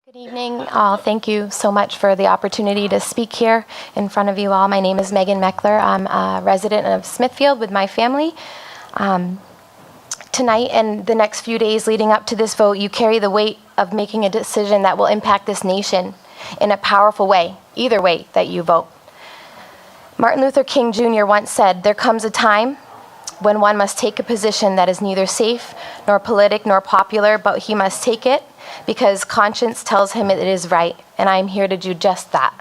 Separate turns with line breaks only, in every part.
Good evening, all. Thank you so much for the opportunity to speak here in front of you all. My name is McClure. I'm a resident of Smithfield with my family. Tonight and the next few days leading up to this vote, you carry the weight of making a decision that will impact this nation in a powerful way, either way that you vote. Martin Luther King Jr. once said, "There comes a time when one must take a position that is neither safe nor politic nor popular, but he must take it because conscience tells him it is right, and I am here to do just that."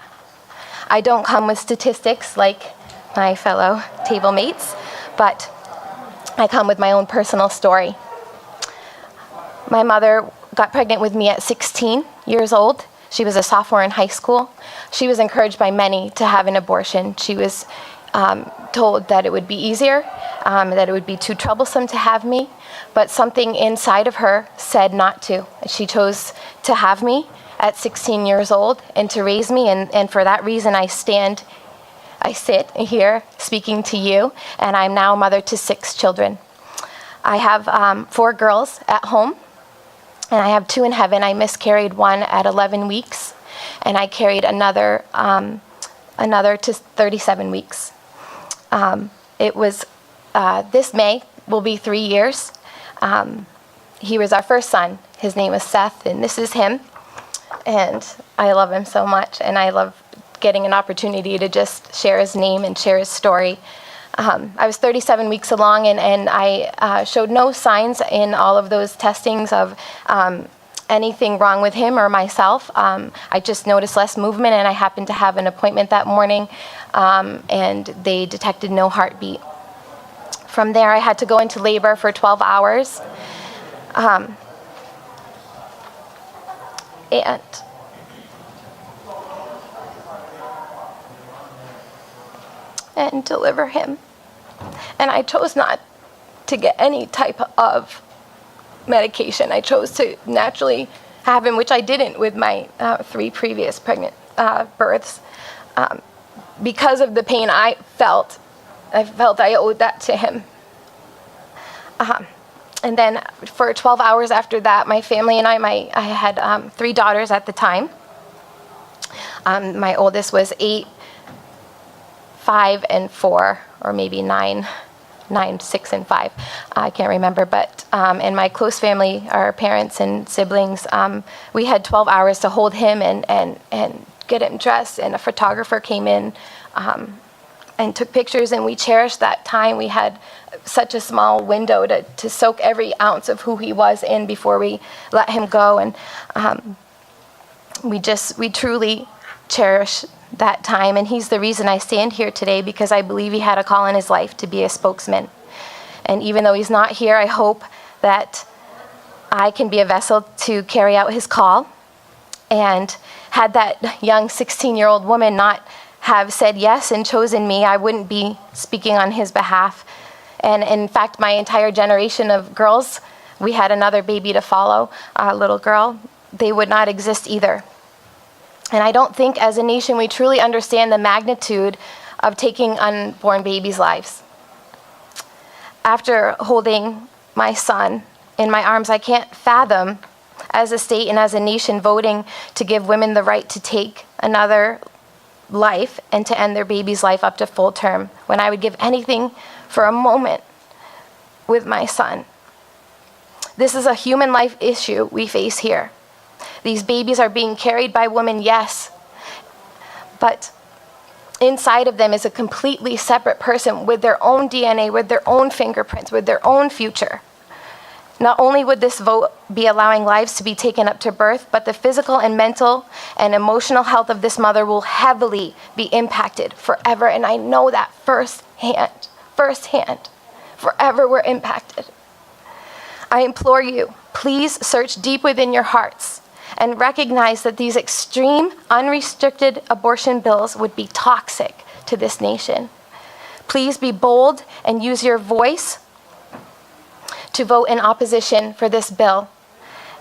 I don't come with statistics like my fellow table mates, but I come with my own personal story. My mother got pregnant with me at 16 years old. She was a sophomore in high school. She was encouraged by many to have an abortion. She was told that it would be easier, that it would be too troublesome to have me, but something inside of her said not to. She chose to have me at 16 years old and to raise me, and for that reason I sit here speaking to you, and I'm now a mother to 6 children. I have 4 girls at home, and I have 2 in heaven. I miscarried one at 11 weeks, and I carried another to 37 weeks. It was, this May will be 3 years. He was our first son. His name is Seth, and this is him. And I love him so much, and I love getting an opportunity to just share his name and share his story. I was 37 weeks along, and I showed no signs in all of those testings of anything wrong with him or myself. I just noticed less movement, and I happened to have an appointment that morning, and they detected no heartbeat. From there, I had to go into labor for 12 hours. And deliver him. And I chose not to get any type of medication. I chose to naturally have him, which I didn't with my 3 previous pregnant births. Because of the pain I felt I owed that to him. And then for 12 hours after that, my family and I had 3 daughters at the time. My oldest was 8, 5, and 4, or maybe 9, 6, and 5. I can't remember, but in my close family, our parents and siblings, we had 12 hours to hold him and get him dressed, and a photographer came in and took pictures, and we cherished that time. We had such a small window to soak every ounce of who he was in before we let him go, and we truly cherish that time, and he's the reason I stand here today, because I believe he had a call in his life to be a spokesman. And even though he's not here, I hope that I can be a vessel to carry out his call. And had that young 16-year-old woman not have said yes and chosen me, I wouldn't be speaking on his behalf. And in fact, my entire generation of girls, we had another baby to follow, a little girl, they would not exist either. And I don't think as a nation we truly understand the magnitude of taking unborn babies' lives. After holding my son in my arms, I can't fathom, as a state and as a nation, voting to give women the right to take another life and to end their baby's life up to full term, when I would give anything for a moment with my son. This is a human life issue we face here. These babies are being carried by women, yes, but inside of them is a completely separate person with their own DNA, with their own fingerprints, with their own future. Not only would this vote be allowing lives to be taken up to birth, but the physical and mental and emotional health of this mother will heavily be impacted forever, and I know that firsthand. Forever we're impacted. I implore you, please search deep within your hearts and recognize that these extreme, unrestricted abortion bills would be toxic to this nation. Please be bold and use your voice to vote in opposition for this bill,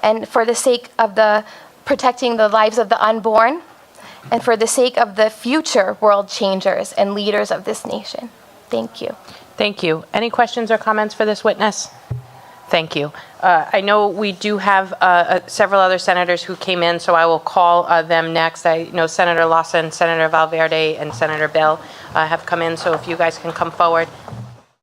and for the sake of protecting the lives of the unborn, and for the sake of the future world changers and leaders of this nation. Thank you.
Thank you. Any questions or comments for this witness? Thank you. I know we do have several other senators who came in, so I will call them next. I know Senator Lhasa and Senator Valverde and Senator Bell have come in, so if you guys can come forward.